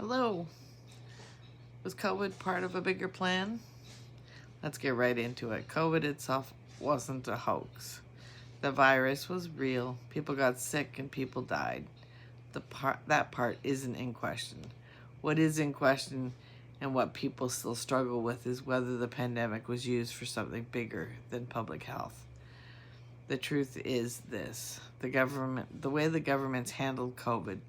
Hello. Was COVID part of a bigger plan? Let's get right into it. COVID itself wasn't a hoax. The virus was real. People got sick and people died. That part isn't in question. What is in question and what people still struggle with is whether the pandemic was used for something bigger than public health. The truth is this: the way the governments handled COVID,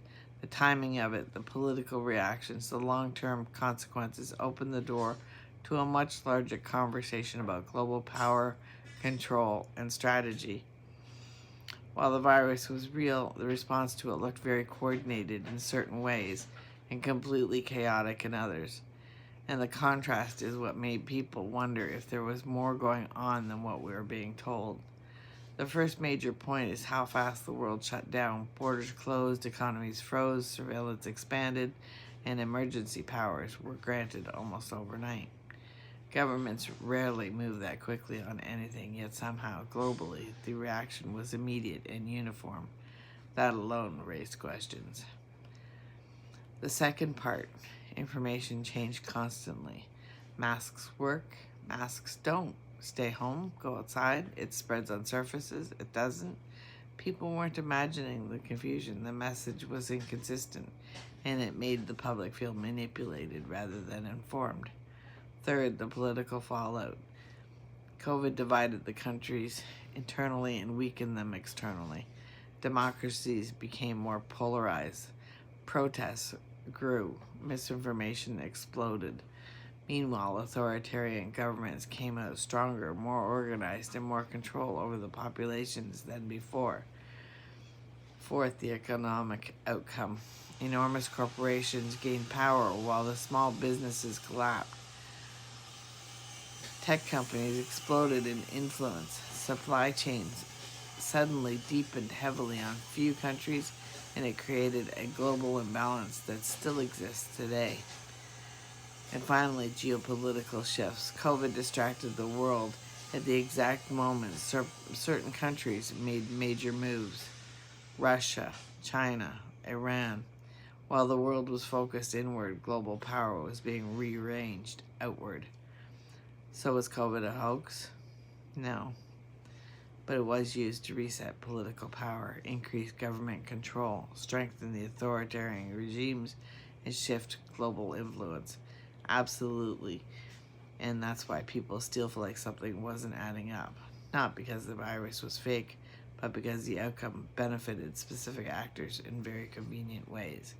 the timing of it, the political reactions, the long-term consequences opened the door to a much larger conversation about global power, control, and strategy. While the virus was real, the response to it looked very coordinated in certain ways and completely chaotic in others. And the contrast is what made people wonder if there was more going on than what we were being told. The first major point is how fast the world shut down. Borders closed, economies froze, surveillance expanded, and emergency powers were granted almost overnight. Governments rarely move that quickly on anything, yet somehow, globally, the reaction was immediate and uniform. That alone raised questions. The second part, information changed constantly. Masks work, masks don't. Stay home, go outside, it spreads on surfaces, it doesn't. People weren't imagining the confusion. The message was inconsistent, and it made the public feel manipulated rather than informed. Third, the political fallout. COVID divided the countries internally and weakened them externally. Democracies became more polarized. Protests grew. Misinformation exploded. Meanwhile, authoritarian governments came out stronger, more organized, and more control over the populations than before. Fourth, the economic outcome. Enormous corporations gained power while the small businesses collapsed. Tech companies exploded in influence. Supply chains suddenly deepened heavily on few countries, and it created a global imbalance that still exists today. And finally, geopolitical shifts. COVID distracted the world at the exact moment certain countries made major moves. Russia, China, Iran. While the world was focused inward, global power was being rearranged outward. So was COVID a hoax? No. But it was used to reset political power, increase government control, strengthen the authoritarian regimes, and shift global influence. Absolutely. And that's why people still feel like something wasn't adding up. Not because the virus was fake, but because the outcome benefited specific actors in very convenient ways.